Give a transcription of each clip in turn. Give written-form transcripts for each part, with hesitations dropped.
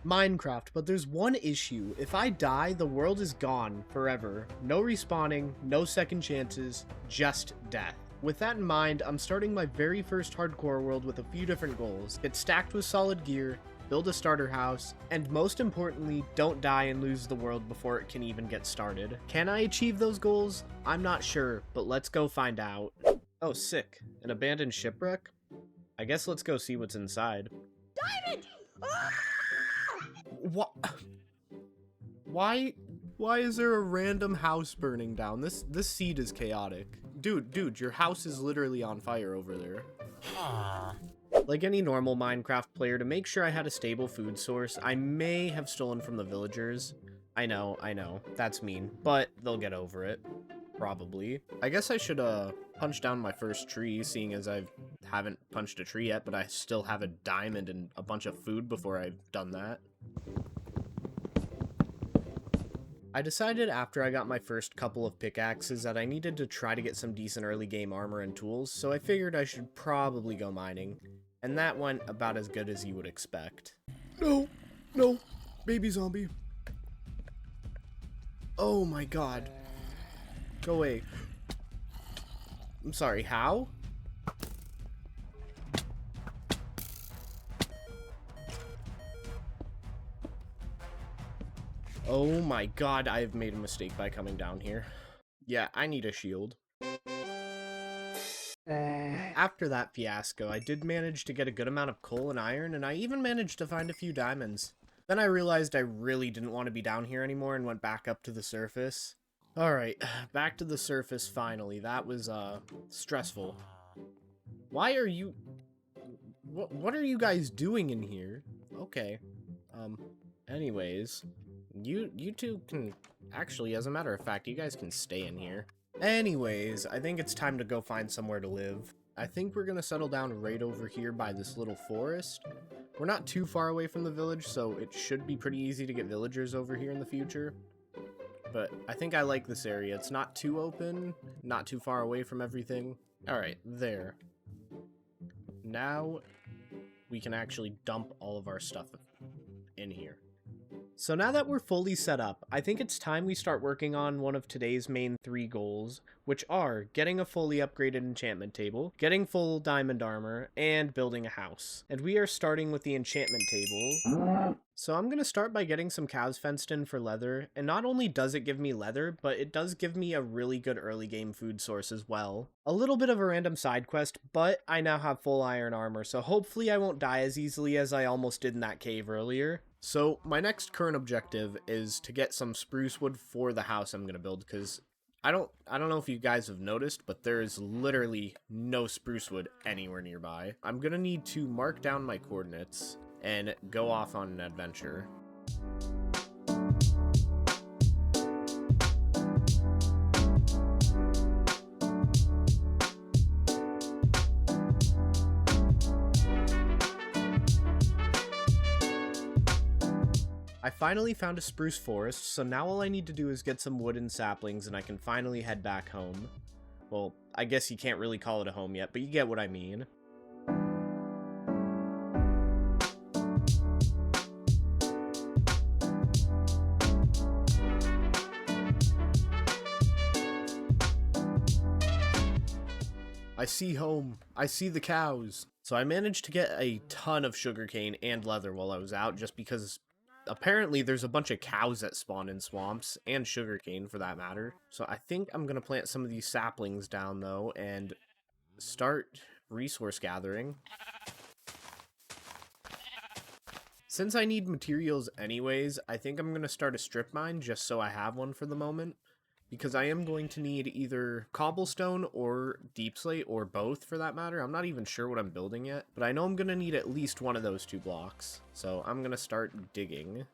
Minecraft, but there's one issue. If I die, the world is gone forever. No respawning, no second chances, just death. With that in mind, I'm starting my very first hardcore world with a few different goals. Get stacked with solid gear, build a starter house, and most importantly, don't die and lose the world before it can even get started. Can I achieve those goals? I'm not sure, but let's go find out. Oh, sick. An abandoned shipwreck? I guess let's go see what's inside. Diamond! Ah! What? Why is there a random house burning down? This seed is chaotic. Dude, your house is literally on fire over there. Like any normal Minecraft player, to make sure I had a stable food source, I may have stolen from the villagers. I know, that's mean, but they'll get over it. Probably. I guess I should punch down my first tree, seeing as I haven't punched a tree yet, but I still have a diamond and a bunch of food before I've done that. I decided after I got my first couple of pickaxes that I needed to try to get some decent early game armor and tools, so I figured I should probably go mining. And that went about as good as you would expect. No, baby zombie. Oh my god. Go away. I'm sorry, how? Oh my god, I have made a mistake by coming down here. Yeah, I need a shield. After that fiasco, I did manage to get a good amount of coal and iron, and I even managed to find a few diamonds. Then I realized I really didn't want to be down here anymore and went back up to the surface. Alright, back to the surface finally. That was, stressful. Why are you... What are you guys doing in here? Okay. Anyways... You two can... Actually, as a matter of fact, you guys can stay in here. Anyways, I think it's time to go find somewhere to live. I think we're gonna settle down right over here by this little forest. We're not too far away from the village, so it should be pretty easy to get villagers over here in the future. But I think I like this area. It's not too open, not too far away from everything. Alright, there. Now we can actually dump all of our stuff in here. So now that we're fully set up, I think it's time we start working on one of today's main 3 goals, which are getting a fully upgraded enchantment table, getting full diamond armor, and building a house. And we are starting with the enchantment table. So I'm going to start by getting some cows fenced in for leather, and not only does it give me leather, but it does give me a really good early game food source as well. A little bit of a random side quest, but I now have full iron armor, so hopefully I won't die as easily as I almost did in that cave earlier. So my next current objective is to get some spruce wood for the house I'm going to build, because I don't know if you guys have noticed, but there is literally no spruce wood anywhere nearby. I'm going to need to mark down my coordinates and go off on an adventure. I finally found a spruce forest, so now all I need to do is get some wood and saplings and I can finally head back home. Well, I guess you can't really call it a home yet, but you get what I mean. I see home. I see the cows. So I managed to get a ton of sugarcane and leather while I was out, just because apparently there's a bunch of cows that spawn in swamps, and sugarcane for that matter. So I think I'm going to plant some of these saplings down though, and start resource gathering. Since I need materials anyways, I think I'm going to start a strip mine just so I have one for the moment. Because I am going to need either cobblestone or deep slate, or both for that matter. I'm not even sure what I'm building yet, but I know I'm going to need at least one of those 2 blocks. So I'm going to start digging.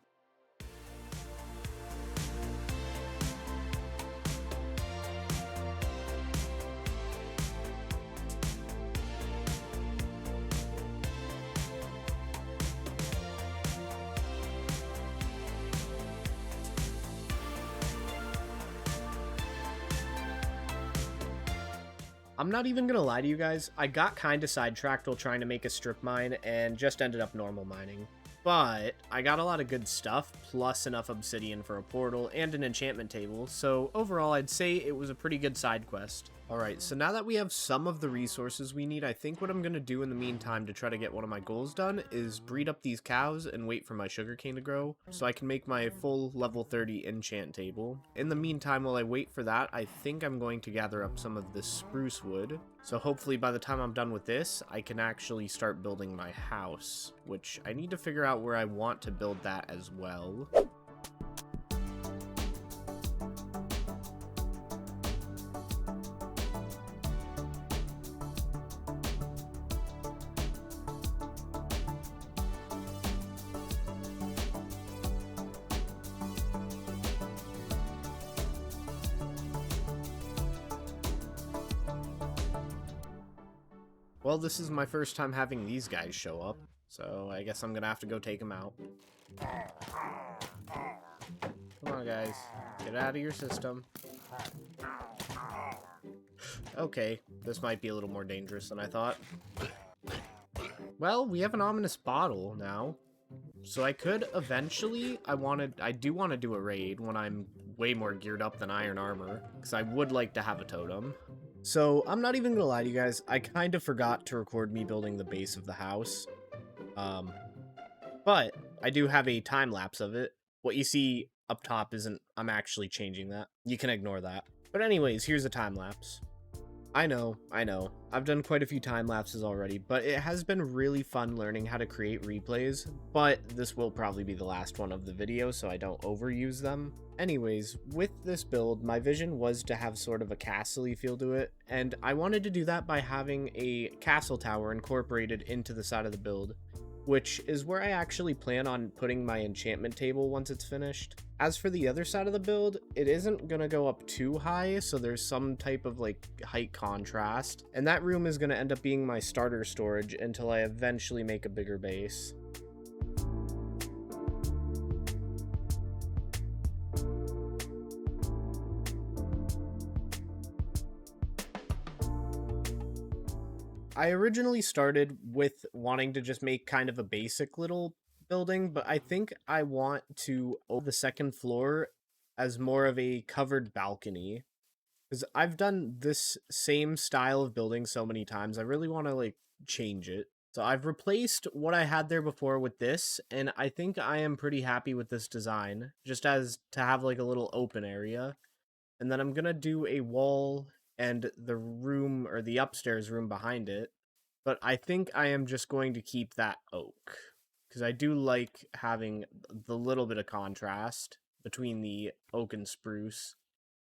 I'm not even gonna lie to you guys, I got kinda sidetracked while trying to make a strip mine and just ended up normal mining. But I got a lot of good stuff, plus enough obsidian for a portal and an enchantment table, so overall I'd say it was a pretty good side quest. Alright, so now that we have some of the resources we need, I think what I'm going to do in the meantime to try to get one of my goals done is breed up these cows and wait for my sugarcane to grow, so I can make my full level 30 enchant table. In the meantime, while I wait for that, I think I'm going to gather up some of this spruce wood, so hopefully by the time I'm done with this, I can actually start building my house, which I need to figure out where I want to build that as well. Well, this is my first time having these guys show up, so I guess I'm gonna have to go take them out. Come on, guys. Get out of your system. Okay, this might be a little more dangerous than I thought. Well, we have an ominous bottle now. So I could eventually, I do want to do a raid when I'm way more geared up than iron armor, because I would like to have a totem. So I'm not even gonna lie to you guys, I kind of forgot to record me building the base of the house. But I do have a time lapse of it. What you see up top isn't, I'm actually changing that. You can ignore that. But anyways, here's a time lapse. I know. I've done quite a few time lapses already, but it has been really fun learning how to create replays, but this will probably be the last one of the video, so I don't overuse them. Anyways, with this build, my vision was to have sort of a castle-y feel to it, and I wanted to do that by having a castle tower incorporated into the side of the build, which is where I actually plan on putting my enchantment table once it's finished. As for the other side of the build, it isn't gonna go up too high, so there's some type of like height contrast, and that room is gonna end up being my starter storage until I eventually make a bigger base. I originally started with wanting to just make kind of a basic little building, but I think I want to open the second floor as more of a covered balcony. Because I've done this same style of building so many times, I really want to like change it. So I've replaced what I had there before with this, and I think I am pretty happy with this design, just as to have like a little open area. And then I'm gonna do a wall and the room or the upstairs room behind it. But I think I am just going to keep that oak, because I do like having the little bit of contrast between the oak and spruce.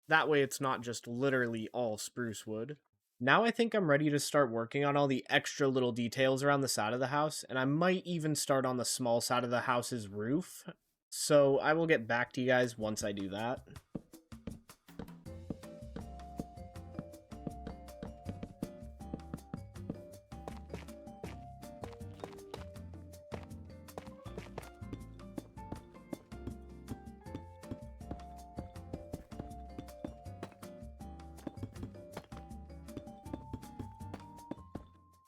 That way it's not just literally all spruce wood. Now I think I'm ready to start working on all the extra little details around the side of the house, and I might even start on the small side of the house's roof. So I will get back to you guys once I do that.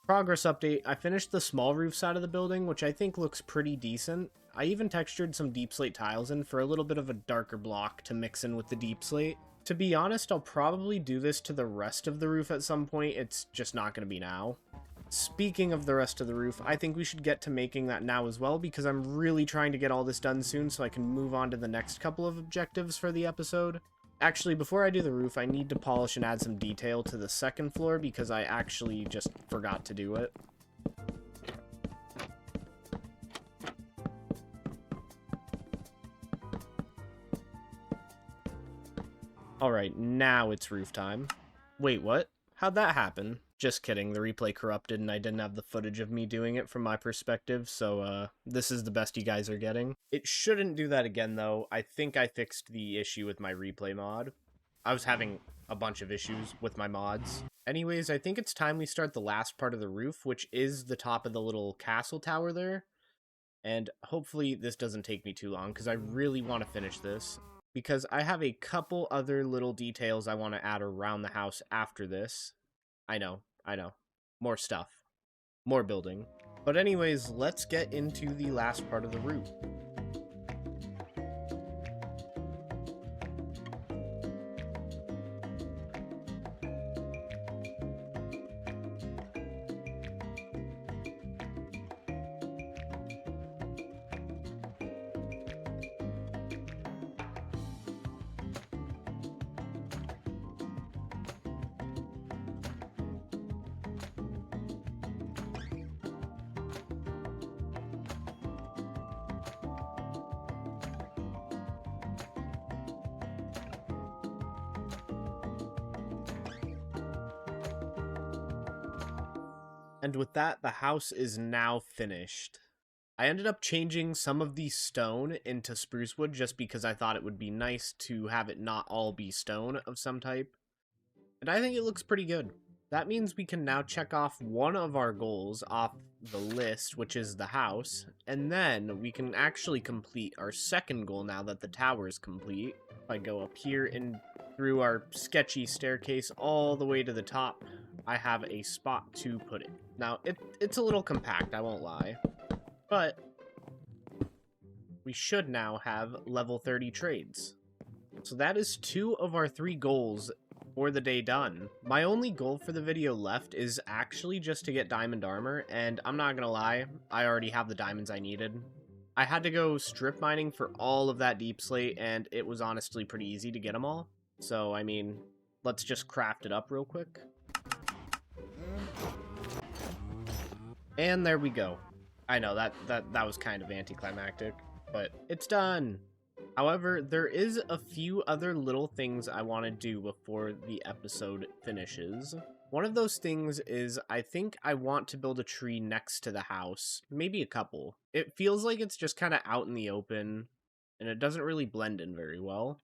Progress update, I finished the small roof side of the building, which I think looks pretty decent. I even textured some deep slate tiles in for a little bit of a darker block to mix in with the deep slate. To be honest, I'll probably do this to the rest of the roof at some point, it's just not going to be now. Speaking of the rest of the roof, I think we should get to making that now as well, because I'm really trying to get all this done soon so I can move on to the next couple of objectives for the episode. Actually, before I do the roof, I need to polish and add some detail to the second floor because I actually just forgot to do it. Alright, now it's roof time. Wait, what? How'd that happen? Just kidding, the replay corrupted and I didn't have the footage of me doing it from my perspective, so this is the best you guys are getting. It shouldn't do that again though. I think I fixed the issue with my replay mod. I was having a bunch of issues with my mods. Anyways, I think it's time we start the last part of the roof, which is the top of the little castle tower there. And hopefully this doesn't take me too long, because I really want to finish this. Because I have a couple other little details I want to add around the house after this. I know. More stuff. More building. But anyways, let's get into the last part of the route. And with that, the house is now finished. I ended up changing some of the stone into spruce wood just because I thought it would be nice to have it not all be stone of some type. And I think it looks pretty good. That means we can now check off one of our goals off the list, which is the house, and then we can actually complete our second goal now that the tower is complete. If I go up here and through our sketchy staircase all the way to the top, I have a spot to put it. Now, it's a little compact, I won't lie, but we should now have level 30 trades. So that is 2 of our 3 goals for the day done. My only goal for the video left is actually just to get diamond armor, and I'm not gonna lie, I already have the diamonds I needed. I had to go strip mining for all of that deep slate, and it was honestly pretty easy to get them all. So, I mean, let's just craft it up real quick. And there we go. I know, that was kind of anticlimactic, but it's done! However, there is a few other little things I want to do before the episode finishes. One of those things is I think I want to build a tree next to the house. Maybe a couple. It feels like it's just kind of out in the open, and it doesn't really blend in very well.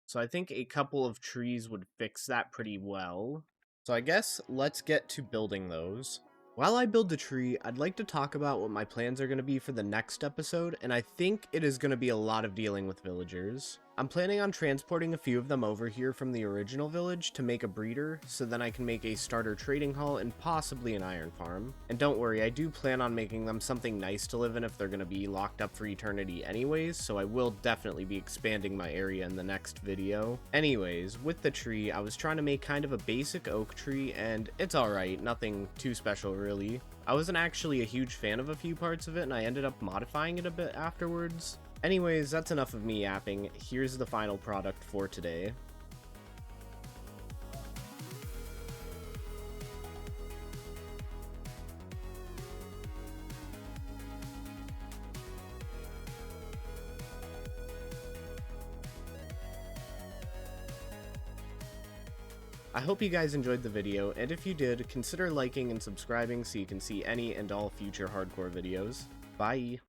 So I think a couple of trees would fix that pretty well. So I guess let's get to building those. While I build the tree, I'd like to talk about what my plans are going to be for the next episode, and I think it is going to be a lot of dealing with villagers. I'm planning on transporting a few of them over here from the original village to make a breeder, so then I can make a starter trading hall and possibly an iron farm. And don't worry, I do plan on making them something nice to live in if they're going to be locked up for eternity anyways, so I will definitely be expanding my area in the next video. Anyways, with the tree, I was trying to make kind of a basic oak tree, and it's alright, nothing too special really. I wasn't actually a huge fan of a few parts of it, and I ended up modifying it a bit afterwards. Anyways, that's enough of me yapping. Here's the final product for today. I hope you guys enjoyed the video, and if you did, consider liking and subscribing so you can see any and all future hardcore videos. Bye!